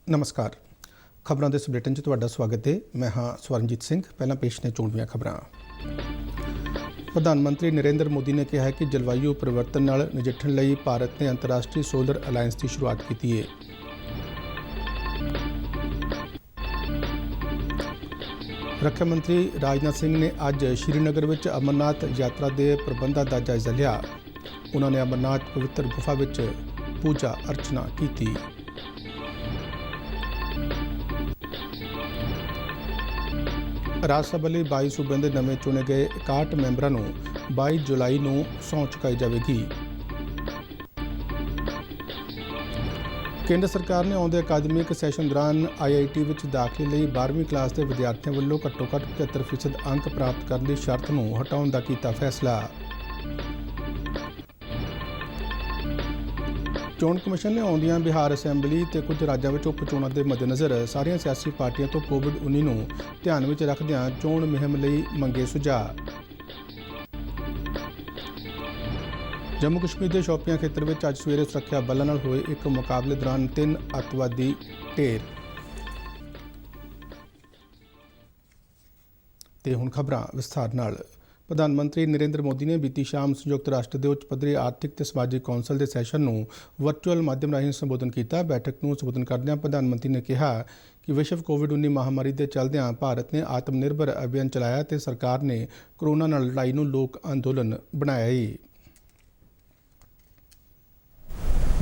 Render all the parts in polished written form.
नमस्कार। खबरों के इस बुलेटिन च तुहाडा स्वागत है। मैं हाँ स्वरनजीत सिंह। पहला पेश ने चोणवीं खबरां। प्रधानमंत्री नरेंद्र मोदी ने कहा है कि जलवायु परिवर्तन नाल नजिठण लई भारत ने अंतर्राष्ट्रीय सोलर अलायंस की शुरुआत की है। रक्षा मंत्री राजनाथ सिंह ने अज श्रीनगर में अमरनाथ यात्रा के प्रबंधों का जायजा लिया। उन्होंने अमरनाथ पवित्र गुफा में पूजा अर्चना की। राज सभा ਲਈ 22 सूबਿਆਂ ਦੇ ਨਵੇਂ ਚੁਣੇ ਗਏ 61 ਮੈਂਬਰਾਂ ਨੂੰ 22 ਜੁਲਾਈ ਨੂੰ ਸਹੁੰ ਚੁਕਾਈ ਜਾਵੇਗੀ। ਕੇਂਦਰ ਸਰਕਾਰ ਨੇ ਆਉਂਦੇ ਅਕਾਦਮਿਕ ਸੈਸ਼ਨ ਦੌਰਾਨ IIT ਵਿੱਚ ਦਾਖਲੇ ਲਈ 12ਵੀਂ ਕਲਾਸ ਦੇ ਵਿਦਿਆਰਥੀਆਂ ਵੱਲੋਂ ਘੱਟੋ-ਘੱਟ 75% ਅੰਕ ਪ੍ਰਾਪਤ ਕਰਨ ਦੀ ਸ਼ਰਤ ਨੂੰ ਹਟਾਉਣ ਦਾ ਕੀਤਾ ਫੈਸਲਾ। ਚੋਣ ਕਮਿਸ਼ਨ ਨੇ ਆਉਂਦੀਆਂ ਬਿਹਾਰ ਅਸੈਂਬਲੀ ਤੇ ਕੁਝ ਰਾਜਾਂ ਵਿੱਚ ਉਪ ਚੋਣਾਂ ਦੇ ਮੱਦੇਨਜ਼ਰ ਸਾਰੀਆਂ ਸਿਆਸੀ ਪਾਰਟੀਆਂ ਤੋਂ ਕੋਵਿਡ-19 ਨੂੰ ਧਿਆਨ ਵਿੱਚ ਰੱਖਦਿਆਂ ਚੋਣ ਮੁਹਿੰਮ ਲਈ ਮੰਗੇ ਸੁਝਾਅ। ਜੰਮੂ ਕਸ਼ਮੀਰ ਦੇ ਸ਼ੋਪੀਆਂ ਖੇਤਰ ਵਿੱਚ ਅੱਜ ਸਵੇਰੇ ਸੁਰੱਖਿਆ ਬਲਾਂ ਨਾਲ ਹੋਏ ਇੱਕ ਮੁਕਾਬਲੇ ਦੌਰਾਨ 3 ਅੱਤਵਾਦੀ ਢੇਰ। ਤੇ ਹੁਣ ਖਬਰਾਂ ਵਿਸਥਾਰ ਨਾਲ। प्रधानमंत्री नरेंद्र मोदी ने बीती शाम संयुक्त राष्ट्र के उच्च पद्धरी आर्थिक ते समाजिक कौंसल के सैशन में वर्चुअल माध्यम राਹੀਂ संबोधन किया। बैठक में संबोधन करदਿਆਂ प्रधानमंत्री ने कहा कि विश्व कोविड-19 महामारी के चलदਿਆਂ भारत ने आत्मनिर्भर अभियान चलाया तो सरकार ने कोरोना नाल लड़ाई नूं लोक अंदोलन बनाया है।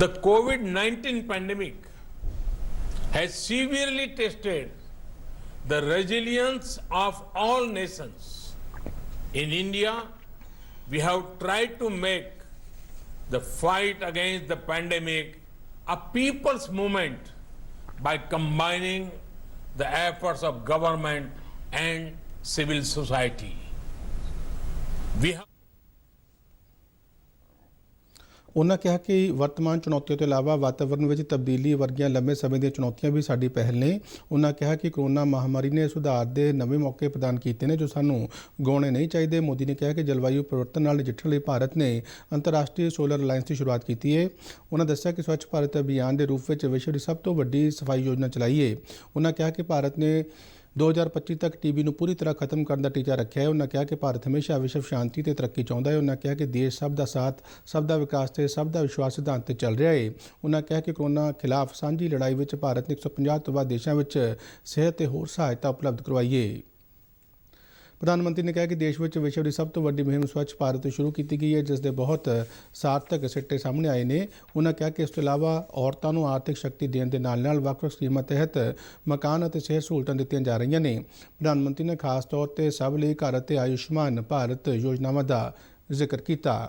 The COVID-19 pandemic has severely tested the resilience of all nations. In India, we have tried to make the fight against the pandemic a people's movement by combining the efforts of government and civil society. We have उन्होंने कहा कि वर्तमान चुनौतियों के इलावा वातावरण में तब्दीली वर्गियां लंबे समय दी चुनौतियां भी साडी पहल ने। उन्होंने कहा कि कोरोना महामारी ने सुधार के नवे मौके प्रदान किए हैं जो सानू गवाने नहीं चाहिए। मोदी ने कहा कि जलवायु परिवर्तन नाल नजिठण लई भारत ने अंतर्राष्ट्रीय सोलर अलायंस की शुरुआत की है। उन्होंने दस्सिया कि स्वच्छ भारत अभियान के रूप में विश्व की सब तो वड्डी सफाई योजना चलाई है। उन्होंने कहा कि भारत ने 2025 तक टीबी ਨੂੰ पूरी तरह खत्म करने का टीचा रखा है। उन्होंने कहा कि भारत हमेशा विश्व शांति ਤੇ तरक्की चाहता है। उन्होंने कहा कि देश सब का साथ सब का विकास ਤੇ सब का विश्वास सिद्धांत ਤੇ चल रहा है। उन्होंने कहा कि कोरोना खिलाफ साझी लड़ाई में भारत ने 150 ਤੋਂ ਵੱਧ देशों में सेहत ਤੇ ਹੋਰ सहायता उपलब्ध करवाई है। प्रधानमंत्री ने कहा कि देश में विश्व की सब तो वड्डी मुहिम स्वच्छ भारत शुरू की गई है जिसके बहुत सार्थक सिट्टे सामने आए हैं। उन्होंने कहा कि इस तो इलावा औरतों को आर्थिक शक्ति देने के नाल ਵੱਖ-ਵੱਖ स्कीमां तहत मकान और सेहत सहूलतां दित्तियां जा रही हैं। प्रधानमंत्री ने खास तौर पर सब ਲਈ घर ਅਤੇ आयुष्मान भारत योजनावां का जिक्र किया।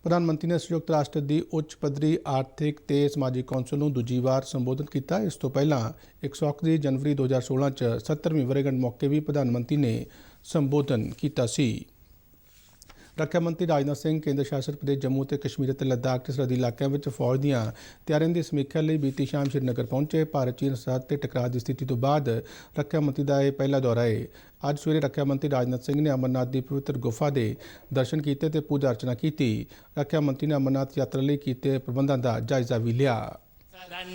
प्रधानमंत्री ने संयुक्त राष्ट्र की उच्च पद्धरी आर्थिक ते समाजिक कौंसल ਨੂੰ दूजी वार संबोधन किया। इस तो पहला 1 जनवरी 2016 70वीं वर्षगांठ मौके भी प्रधानमंत्री ने संबोधन किया सी। रक्षा मंत्री राजनाथ सिंह केंद्र शासित प्रदेश जम्मू ते कश्मीर ते लद्दाख के सरहदी इलाकों में फौज दीआं तैयारियों की समीक्षा लिए बीती शाम श्रीनगर पहुंचे। भारत चीन सरहद ते टकराव की स्थिति तो बाद रक्षा मंत्री का यह पहला दौरा है। अज सवेरे रक्षा मंत्री राजनाथ सिंह ने अमरनाथ की पवित्र गुफा के दर्शन किए ते पूजा अर्चना की। रक्षा मंत्री ने अमरनाथ यात्रा लिए किए प्रबंधों का जायजा भी लिया।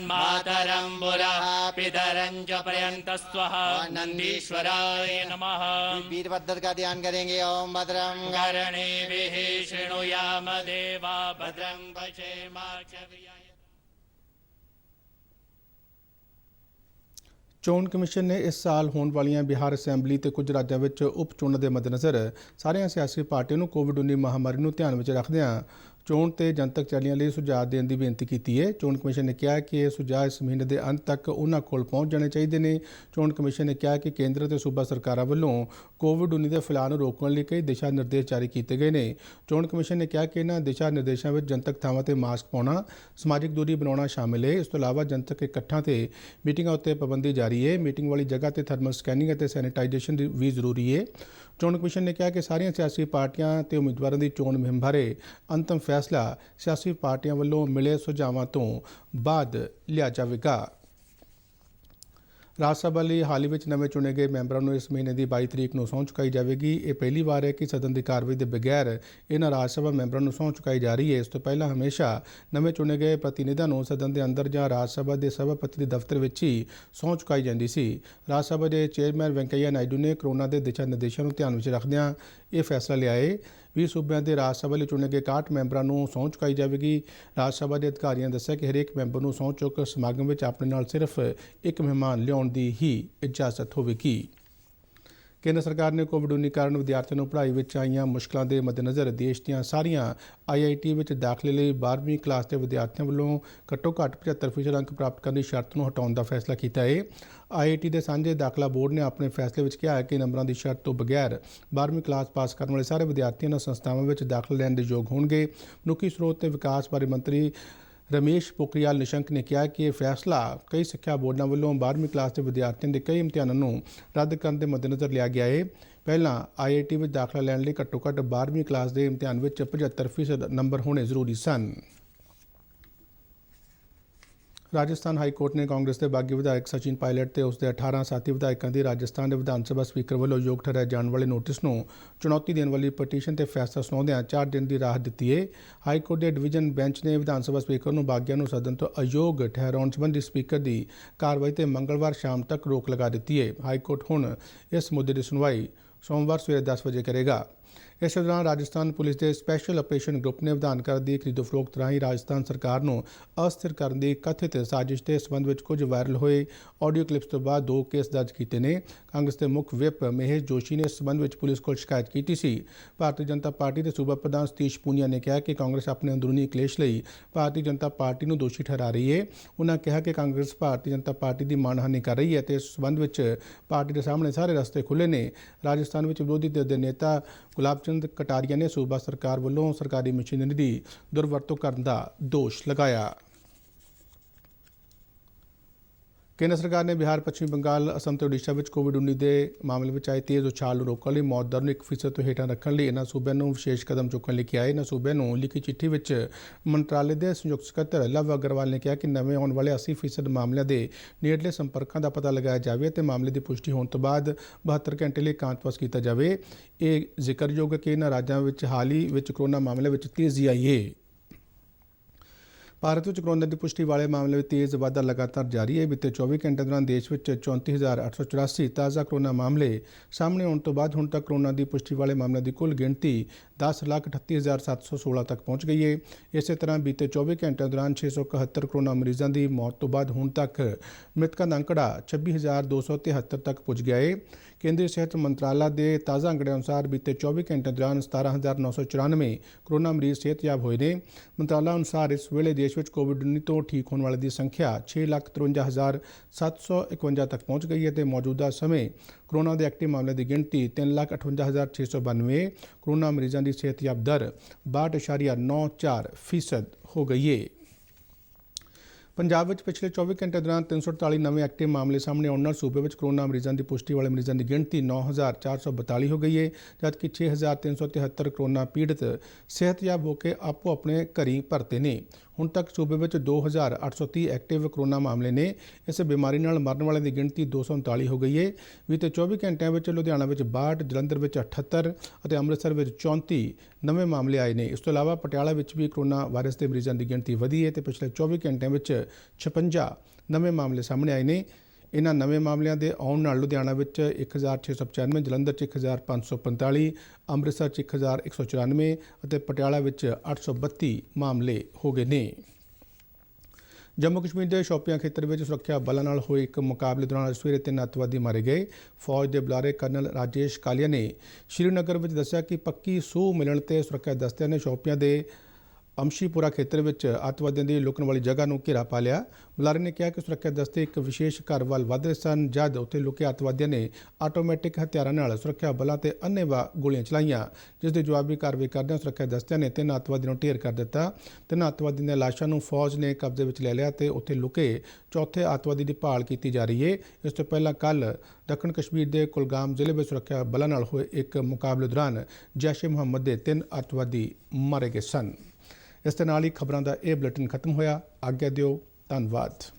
मातरं बुरः पितरं च पर्यन्तस्वः नन्दीश्वराय नमः। वीरभद्र का ध्यान करेंगे। ओम भद्रं कर्णेभिः शृणुयाम देवा भद्रं पश्येमाक्षभिर्यजत्राः। चोण कमिशन ने इस साल होने वाली बिहार असैंबली ते कुछ राज्यों में उप चोणों के मद्देनज़र सारिया सियासी पार्टियों को कोविड-19 महामारी को ध्यान में रखद्या चोण ते जनतक चैनलों लिए सुझाव देने की बेनती की है। चोण कमिशन ने कहा कि यह सुझाव इस महीने के अंत तक उन्होंने कोल पहुँच जाने चाहिए ने। चोण कमिशन ने कहा कि केंद्र ते सूबा सरकारों वालों कोविड-19 के फैलाव रोकने लिए कई दिशा निर्देश जारी किए गए हैं। चोण कमिशन ने कहा कि इन्होंने दिशा निर्देशों में जनतक थावां ते मास्क पाउणा समाजिक दूरी बनाना शामिल है। इस तो इलावा जनतक इकट्ठा ते मीटिंगों उत्ते पाबंदी जारी है। मीटिंग वाली जगह ते थर्मल स्कैनिंग और सैनिटाइजेशन भी जरूरी है। चोण कमिशन ने कहा कि सारिया सियासी पार्टियां ते उम्मीदवारों की चोण मुहिम बारे अंतिम फैसला सियासी पार्टियां वालों मिले सुझावों तो बाद लिया जाएगा। ਰਾਜ ਸਭਾ ਲਈ ਹਾਲ ਹੀ ਵਿੱਚ ਨਵੇਂ ਚੁਣੇ ਗਏ ਮੈਂਬਰਾਂ ਨੂੰ ਇਸ ਮਹੀਨੇ ਦੀ 22 ਤਰੀਕ ਨੂੰ ਸਹੁੰ ਚੁਕਾਈ ਜਾਵੇਗੀ। ਇਹ ਪਹਿਲੀ ਵਾਰ ਹੈ ਕਿ ਸਦਨ ਦੀ ਕਾਰਵਾਈ ਦੇ ਬਗੈਰ ਇਹਨਾਂ ਰਾਜ ਸਭਾ ਮੈਂਬਰਾਂ ਨੂੰ ਸਹੁੰ ਚੁਕਾਈ ਜਾ ਰਹੀ ਹੈ। ਇਸ ਤੋਂ ਪਹਿਲਾਂ ਹਮੇਸ਼ਾ ਨਵੇਂ ਚੁਣੇ ਗਏ ਪ੍ਰਤੀਨਿਧਾਂ ਨੂੰ ਸਦਨ ਦੇ ਅੰਦਰ ਜਾਂ ਰਾਜ ਸਭਾ ਦੇ ਸਭਾਪਤੀ ਦੇ ਦਫ਼ਤਰ ਵਿੱਚ ਹੀ ਸਹੁੰ ਚੁਕਾਈ ਜਾਂਦੀ ਸੀ। ਰਾਜ ਸਭਾ ਦੇ ਚੇਅਰਮੈਨ ਵੈਂਕਈਆ ਨਾਇਡੂ ਨੇ ਕੋਰੋਨਾ ਦੇ ਦਿਸ਼ਾ ਨਿਰਦੇਸ਼ਾਂ ਨੂੰ ਧਿਆਨ ਵਿੱਚ ਰੱਖਦਿਆਂ ਇਹ ਫੈਸਲਾ ਲਿਆ ਹੈ। 20 ਸੂਬਿਆਂ ਦੇ ਰਾਜ ਸਭਾ ਲਈ ਚੁਣੇ ਗਏ 61 ਮੈਂਬਰਾਂ ਨੂੰ ਸਹੁੰ ਚੁਕਾਈ ਜਾਵੇਗੀ। ਰਾਜ ਸਭਾ ਦੇ ਅਧਿਕਾਰੀਆਂ ਨੇ ਦੱਸਿਆ ਕਿ ਹਰੇਕ ਮੈਂਬਰ ਨੂੰ ਸਹੁੰ ਚੁੱਕ ਸਮਾਗਮ ਵਿੱਚ ਆਪਣੇ ਨਾਲ ਸਿਰਫ ਇੱਕ ਮਹਿਮਾਨ ਲਿਆਉਣ ਦੀ ਹੀ ਇਜਾਜ਼ਤ ਹੋਵੇਗੀ। ਕੇਂਦਰ ਸਰਕਾਰ ਨੇ ਕੋਵਿਡ-19 ਕਾਰਨ ਵਿਦਿਆਰਥੀਆਂ ਨੂੰ ਪੜ੍ਹਾਈ ਵਿੱਚ ਆਈਆਂ ਮੁਸ਼ਕਲਾਂ ਦੇ ਮੱਦੇਨਜ਼ਰ ਦੇਸ਼ ਦੀਆਂ ਸਾਰੀਆਂ IIT ਵਿੱਚ ਦਾਖਲੇ ਲਈ 12ਵੀਂ ਕਲਾਸ ਦੇ ਵਿਦਿਆਰਥੀਆਂ ਵੱਲੋਂ ਘੱਟੋ-ਘੱਟ 75% ਅੰਕ ਪ੍ਰਾਪਤ ਕਰਨ ਦੀ ਸ਼ਰਤ ਨੂੰ ਹਟਾਉਣ ਦਾ ਫੈਸਲਾ ਕੀਤਾ ਹੈ। IIT ਦੇ ਸਾਂਝੇ ਦਾਖਲਾ ਬੋਰਡ ਨੇ ਆਪਣੇ ਫੈਸਲੇ ਵਿੱਚ ਕਿਹਾ ਹੈ ਕਿ ਨੰਬਰਾਂ ਦੀ ਸ਼ਰਤ ਤੋਂ ਬਗੈਰ 12ਵੀਂ ਕਲਾਸ ਪਾਸ ਕਰਨ ਵਾਲੇ ਸਾਰੇ ਵਿਦਿਆਰਥੀ ਇਹਨਾਂ ਸੰਸਥਾਵਾਂ ਵਿੱਚ ਦਾਖਲਾ ਲੈਣ ਦੇ ਯੋਗ ਹੋਣਗੇ। ਮਨੁੱਖੀ ਸਰੋਤ ਤੇ ਵਿਕਾਸ ਬਾਰੇ ਮੰਤਰੀ ਰਮੇਸ਼ ਪੋਖਰਿਆਲ ਨਿਸ਼ੰਕ ਨੇ ਕਿਹਾ ਕਿ ਇਹ ਫੈਸਲਾ ਕਈ ਸਿੱਖਿਆ ਬੋਰਡਾਂ ਵੱਲੋਂ 12ਵੀਂ ਕਲਾਸ ਦੇ ਵਿਦਿਆਰਥੀਆਂ ਦੇ ਕਈ ਇਮਤਿਹਾਨਾਂ ਨੂੰ ਰੱਦ ਕਰਨ ਦੇ ਮੱਦੇਨਜ਼ਰ ਲਿਆ ਗਿਆ ਹੈ। ਪਹਿਲਾਂ IIT ਵਿੱਚ ਦਾਖਲਾ ਲੈਣ ਲਈ ਘੱਟੋ-ਘੱਟ 12ਵੀਂ ਕਲਾਸ ਦੇ ਇਮਤਿਹਾਨ ਵਿੱਚ 75% ਨੰਬਰ ਹੋਣੇ ਜ਼ਰੂਰੀ ਸਨ। ਰਾਜਸਥਾਨ ਹਾਈ ਕੋਰਟ ਨੇ ਕਾਂਗਰਸ ਦੇ ਬਾਗੀ ਵਿਧਾਇਕ ਸਚਿਨ ਪਾਇਲਟ ਤੇ ਉਸਦੇ 18 ਸਾਥੀ ਵਿਧਾਇਕਾਂ ਦੀ ਰਾਜਸਥਾਨ ਦੇ ਵਿਧਾਨ ਸਭਾ ਸਪੀਕਰ ਵੱਲੋਂ ਯੋਗ ਠਹਿਰਾਏ ਜਾਣ ਵਾਲੇ ਨੋਟਿਸ ਨੂੰ ਚੁਣੌਤੀ ਦੇਣ ਵਾਲੀ ਪਟੀਸ਼ਨ ਤੇ ਫੈਸਲਾ ਸੁਣਾਉਂਦਿਆਂ 4 ਦਿਨ ਦੀ ਰਾਹਤ ਦਿੱਤੀ ਹੈ। ਹਾਈ ਕੋਰਟ ਦੇ ਡਿਵੀਜ਼ਨ ਬੈਂਚ ਨੇ ਵਿਧਾਨ ਸਭਾ ਸਪੀਕਰ ਨੂੰ ਬਾਗੀਆਂ ਨੂੰ ਸਦਨ ਤੋਂ ਅਯੋਗ ਠਹਿਰਾਉਣ ਸੰਬੰਧੀ ਸਪੀਕਰ ਦੀ ਕਾਰਵਾਈ ਤੇ ਮੰਗਲਵਾਰ ਸ਼ਾਮ ਤੱਕ ਰੋਕ ਲਗਾ ਦਿੱਤੀ ਹੈ। ਹਾਈ ਕੋਰਟ ਹੁਣ ਇਸ ਮੁੱਦੇ ਦੀ ਸੁਣਵਾਈ ਸੋਮਵਾਰ ਸਵੇਰੇ 10 ਵਜੇ ਕਰੇਗਾ। ਇਸ ਦੌਰਾਨ ਰਾਜਸਥਾਨ ਪੁਲਿਸ ਦੇ ਸਪੈਸ਼ਲ ਆਪਰੇਸ਼ਨ ਗਰੁੱਪ ਨੇ ਵਿਧਾਨ ਘਰ ਦੀ ਖਰੀਦੋ ਫਰੋਖਤ ਰਾਹੀਂ ਰਾਜਸਥਾਨ ਸਰਕਾਰ ਨੂੰ ਅਸਥਿਰ ਕਰਨ ਦੀ ਕਥਿਤ ਸਾਜ਼ਿਸ਼ ਦੇ ਸਬੰਧ ਵਿੱਚ ਕੁਝ ਵਾਇਰਲ ਹੋਏ ਆਡੀਓ ਕਲਿੱਪਸ ਤੋਂ ਬਾਅਦ 2 ਕੇਸ ਦਰਜ ਕੀਤੇ ਨੇ। ਕਾਂਗਰਸ ਦੇ ਮੁੱਖ ਵਿਪ ਮਹੇਸ਼ ਜੋਸ਼ੀ ਨੇ ਇਸ ਸਬੰਧ ਵਿੱਚ ਪੁਲਿਸ ਕੋਲ ਸ਼ਿਕਾਇਤ ਕੀਤੀ ਸੀ। ਭਾਰਤੀ ਜਨਤਾ ਪਾਰਟੀ ਦੇ ਸੂਬਾ ਪ੍ਰਧਾਨ ਸਤੀਸ਼ ਪੂਨੀਆ ਨੇ ਕਿਹਾ ਕਿ ਕਾਂਗਰਸ ਆਪਣੇ ਅੰਦਰੂਨੀ ਕਲੇਸ਼ ਲਈ ਭਾਰਤੀ ਜਨਤਾ ਪਾਰਟੀ ਨੂੰ ਦੋਸ਼ੀ ਠਹਿਰਾ ਰਹੀ ਹੈ। ਉਨ੍ਹਾਂ ਕਿਹਾ ਕਿ ਕਾਂਗਰਸ ਭਾਰਤੀ ਜਨਤਾ ਪਾਰਟੀ ਦੀ ਮਾਣਹਾਨੀ ਕਰ ਰਹੀ ਹੈ ਤੇ ਇਸ ਸਬੰਧ ਵਿੱਚ ਪਾਰਟੀ ਦੇ ਸਾਹਮਣੇ ਸਾਰੇ ਰਸਤੇ ਖੁੱਲ੍ਹੇ ਨੇ। ਰਾਜਸਥਾਨ ਵਿੱਚ ਵਿਰੋਧੀ ਧਿਰ ਦੇ ਨੇਤਾ ਗੁਲਾਬ ਚੰਦ ਕਟਾਰੀਆ ਨੇ ਸੂਬਾ ਸਰਕਾਰ ਵੱਲੋਂ ਸਰਕਾਰੀ ਮਸ਼ੀਨਰੀ ਦੀ ਦੁਰਵਰਤੋਂ ਕਰਨ ਦਾ ਦੋਸ਼ ਲਗਾਇਆ। ਕੇਂਦਰ ਸਰਕਾਰ ਨੇ ਬਿਹਾਰ, ਪੱਛਮੀ ਬੰਗਾਲ, ਅਸਮ ਤੇ ਓਡੀਸ਼ਾ ਵਿੱਚ ਕੋਵਿਡ-19 ਦੇ ਮਾਮਲੇ ਵਿੱਚ ਆਏ ਤੇਜ਼ ਉਛਾਲ ਨੂੰ ਰੋਕਣ ਲਈ ਮੌਤ ਦਰ ਨੂੰ 1% ਤੋਂ ਹੇਠਾਂ ਰੱਖਣ ਲਈ ਇਹਨਾਂ ਸੂਬਿਆਂ ਨੂੰ ਵਿਸ਼ੇਸ਼ ਕਦਮ ਚੁੱਕਣ ਲਈ ਕਿਹਾ ਹੈ। ਇਹਨਾਂ ਸੂਬਿਆਂ ਨੂੰ ਲਿਖੀ ਚਿੱਠੀ ਵਿੱਚ ਮੰਤਰਾਲੇ ਦੇ ਸੰਯੁਕਤ ਸਕੱਤਰ ਲਵ ਅਗਰਵਾਲ ਨੇ ਕਿਹਾ ਕਿ ਨਵੇਂ ਆਉਣ ਵਾਲੇ 80% ਮਾਮਲਿਆਂ ਦੇ ਨੇੜਲੇ ਸੰਪਰਕਾਂ ਦਾ ਪਤਾ ਲਗਾਇਆ ਜਾਵੇ ਤੇ ਮਾਮਲੇ ਦੀ ਪੁਸ਼ਟੀ ਹੋਣ ਤੋਂ ਬਾਅਦ 72 ਘੰਟੇ ਲਈ ਇਕਾਂਤਵਾਸ ਕੀਤਾ ਜਾਵੇ। ਇਹ ਜ਼ਿਕਰਯੋਗ ਹੈ ਕਿ ਇਹਨਾਂ ਰਾਜਾਂ ਵਿੱਚ ਹਾਲ ਹੀ ਵਿੱਚ ਕੋਰੋਨਾ ਮਾਮਲੇ ਵਿੱਚ ਤੇਜ਼ੀ ਆਈ ਹੈ। ਭਾਰਤ ਵਿੱਚ ਕੋਰੋਨਾ ਦੀ ਪੁਸ਼ਟੀ ਵਾਲੇ ਮਾਮਲੇ ਵਿੱਚ ਤੇਜ਼ ਵਾਧਾ ਲਗਾਤਾਰ ਜਾਰੀ ਹੈ। ਬੀਤੇ 24 ਘੰਟੇ ਦੌਰਾਨ ਦੇਸ਼ ਵਿੱਚ 34,884 ਤਾਜ਼ਾ ਕੋਰੋਨਾ ਮਾਮਲੇ ਸਾਹਮਣੇ ਆਉਣ ਤੋਂ ਬਾਅਦ ਹੁਣ ਤੱਕ ਕੋਰੋਨਾ ਦੀ ਪੁਸ਼ਟੀ ਵਾਲੇ ਮਾਮਲਿਆਂ ਦੀ ਕੁੱਲ ਗਿਣਤੀ 10,38,716 ਤੱਕ ਪਹੁੰਚ ਗਈ ਹੈ। ਇਸੇ ਤਰ੍ਹਾਂ ਬੀਤੇ 24 ਘੰਟਿਆਂ ਦੌਰਾਨ 671 ਕੋਰੋਨਾ ਮਰੀਜ਼ਾਂ ਦੀ ਮੌਤ ਤੋਂ ਬਾਅਦ ਹੁਣ ਤੱਕ ਮ੍ਰਿਤਕਾਂ ਦਾ ਅੰਕੜਾ 26,273 ਤੱਕ ਪੁੱਜ ਗਿਆ ਹੈ। ਕੇਂਦਰੀ ਸਿਹਤ ਮੰਤਰਾਲਾ ਦੇ ਤਾਜ਼ਾ ਅੰਕੜੇ ਅਨੁਸਾਰ ਬੀਤੇ 24 ਘੰਟਿਆਂ ਦੌਰਾਨ 17,994 ਕੋਰੋਨਾ ਮਰੀਜ਼ ਸਿਹਤਯਾਬ ਹੋਏ ਨੇ। ਮੰਤਰਾਲਾ ਅਨੁਸਾਰ ਇਸ ਵੇਲੇ ਦੇਸ਼ ਵਿੱਚ ਕੋਵਿਡ-19 ਤੋਂ ਠੀਕ ਹੋਣ ਵਾਲੇ ਦੀ ਸੰਖਿਆ 6,53,751 ਤੱਕ ਪਹੁੰਚ ਗਈ ਹੈ ਤੇ ਮੌਜੂਦਾ ਸਮੇਂ ਕੋਰੋਨਾ ਦੇ ਐਕਟਿਵ ਮਾਮਲਿਆਂ ਦੀ ਗਿਣਤੀ 3,58,692 ਕੋਰੋਨਾ ਮਰੀਜ਼ਾਂ ਦੀ ਸਿਹਤਯਾਬ ਦਰ 62.94% ਹੋ ਗਈ ਹੈ। ਪੰਜਾਬ ਵਿੱਚ ਪਿਛਲੇ 24 ਘੰਟੇ ਦੌਰਾਨ 348 ਨਵੇਂ ਐਕਟਿਵ ਮਾਮਲੇ ਸਾਹਮਣੇ ਆਉਣ ਨਾਲ ਸੂਬੇ ਵਿੱਚ ਕੋਰੋਨਾ ਮਰੀਜ਼ਾਂ ਦੀ ਪੁਸ਼ਟੀ ਵਾਲੇ ਮਰੀਜ਼ਾਂ ਦੀ ਗਿਣਤੀ 9,442 ਹੋ ਗਈ ਹੈ, ਜਦਕਿ 6,373 ਕੋਰੋਨਾ ਪੀੜਤ ਸਿਹਤਯਾਬ ਹੋ ਕੇ ਆਪੋ ਆਪਣੇ ਘਰੀਂ ਪਰਤੇ ਨੇ। ਹੁਣ ਤੱਕ ਸੂਬੇ ਵਿੱਚ 2,830 ਐਕਟਿਵ ਕੋਰੋਨਾ ਮਾਮਲੇ ਨੇ। ਇਸ ਬਿਮਾਰੀ ਨਾਲ ਮਰਨ ਵਾਲਿਆਂ ਦੀ ਗਿਣਤੀ 239 ਹੋ ਗਈ ਹੈ। ਬੀਤੇ 24 ਘੰਟਿਆਂ ਵਿੱਚ ਲੁਧਿਆਣਾ ਵਿੱਚ 62, ਜਲੰਧਰ ਵਿੱਚ 78 ਅਤੇ ਅੰਮ੍ਰਿਤਸਰ ਵਿੱਚ 34 ਨਵੇਂ ਮਾਮਲੇ ਆਏ ਨੇ। ਇਸ ਤੋਂ ਇਲਾਵਾ ਪਟਿਆਲਾ ਵਿੱਚ ਵੀ ਕੋਰੋਨਾ ਵਾਇਰਸ ਦੇ ਮਰੀਜ਼ਾਂ ਦੀ ਗਿਣਤੀ ਵਧੀ ਹੈ ਤੇ ਪਿਛਲੇ 24 ਘੰਟਿਆਂ ਵਿੱਚ 56 ਨਵੇਂ ਮਾਮਲੇ ਸਾਹਮਣੇ ਆਏ ਨੇ। ਇਹਨਾਂ ਨਵੇਂ ਮਾਮਲਿਆਂ ਦੇ ਆਉਣ ਨਾਲ ਲੁਧਿਆਣਾ ਵਿੱਚ 1,695, ਜਲੰਧਰ 'ਚ 1,545, ਅੰਮ੍ਰਿਤਸਰ 'ਚ 1,194 ਅਤੇ ਪਟਿਆਲਾ ਵਿੱਚ 832 ਮਾਮਲੇ ਹੋ ਗਏ ਨੇ। ਜੰਮੂ ਕਸ਼ਮੀਰ ਦੇ ਸ਼ੋਪੀਆਂ ਖੇਤਰ ਵਿੱਚ ਸੁਰੱਖਿਆ ਬਲਾਂ ਨਾਲ ਹੋਏ ਇੱਕ ਮੁਕਾਬਲੇ ਦੌਰਾਨ ਸਵੇਰੇ 3 ਅੱਤਵਾਦੀ ਮਾਰੇ ਗਏ। ਫੌਜ ਦੇ ਬੁਲਾਰੇ ਕਰਨਲ ਰਾਜੇਸ਼ ਕਾਲੀਆ ਨੇ ਸ਼੍ਰੀਨਗਰ ਵਿੱਚ ਦੱਸਿਆ ਕਿ ਪੱਕੀ ਸੂਹ ਮਿਲਣ ਤੇ ਸੁਰੱਖਿਆ ਦਸਤਿਆਂ ਨੇ ਸ਼ੋਪੀਆਂ ਦੇ ਅਮਸ਼ੀਪੁਰਾ ਖੇਤਰ ਵਿੱਚ ਅੱਤਵਾਦੀਆਂ ਦੀ ਲੁਕਣ ਵਾਲੀ ਜਗ੍ਹਾ ਨੂੰ ਘੇਰਾ ਪਾ ਲਿਆ। ਬੁਲਾਰੇ ਨੇ ਕਿਹਾ ਕਿ ਸੁਰੱਖਿਆ ਦਸਤੇ ਇੱਕ ਵਿਸ਼ੇਸ਼ ਘਰ ਵੱਲ ਵਧ ਰਹੇ ਸਨ ਜਦ ਉੱਥੇ ਲੁਕੇ ਅੱਤਵਾਦੀਆਂ ਨੇ ਆਟੋਮੈਟਿਕ ਹਥਿਆਰਾਂ ਨਾਲ ਸੁਰੱਖਿਆ ਬਲਾਂ ਤੇ ਅੰਨ੍ਹੇਵਾਹ ਗੋਲੀਆਂ ਚਲਾਈਆਂ, ਜਿਸ ਦੀ ਜਵਾਬੀ ਕਾਰਵਾਈ ਕਰਦਿਆਂ ਸੁਰੱਖਿਆ ਦਸਤਿਆਂ ਨੇ 3 ਅੱਤਵਾਦੀਆਂ ਨੂੰ ਢੇਰ ਕਰ ਦਿੱਤਾ। 3 ਅੱਤਵਾਦੀਆਂ ਦੀਆਂ ਲਾਸ਼ਾਂ ਨੂੰ ਫੌਜ ਨੇ ਕਬਜ਼ੇ ਵਿੱਚ ਲੈ ਲਿਆ ਤੇ ਉੱਥੇ ਲੁਕੇ ਚੌਥੇ ਅੱਤਵਾਦੀ ਦੀ ਭਾਲ ਕੀਤੀ ਜਾ ਰਹੀ ਹੈ। ਇਸ ਤੋਂ ਪਹਿਲਾਂ ਕੱਲ੍ਹ ਦੱਖਣ ਕਸ਼ਮੀਰ ਦੇ ਕੁਲਗਾਮ ਜ਼ਿਲ੍ਹੇ ਵਿੱਚ ਸੁਰੱਖਿਆ ਬਲਾਂ ਨਾਲ ਹੋਏ ਇੱਕ ਮੁਕਾਬਲੇ ਦੌਰਾਨ ਜੈਸ਼-ਏ-ਮੁਹੰਮਦ ਦੇ 3 ਅੱਤਵਾਦੀ ਮਾਰੇ ਗਏ ਸਨ। ਇਸ ਦੇ ਨਾਲ ਹੀ ਖਬਰਾਂ ਦਾ ਇਹ ਬੁਲੇਟਿਨ ਖਤਮ ਹੋਇਆ। ਆਗਿਆ ਦਿਓ। ਧੰਨਵਾਦ।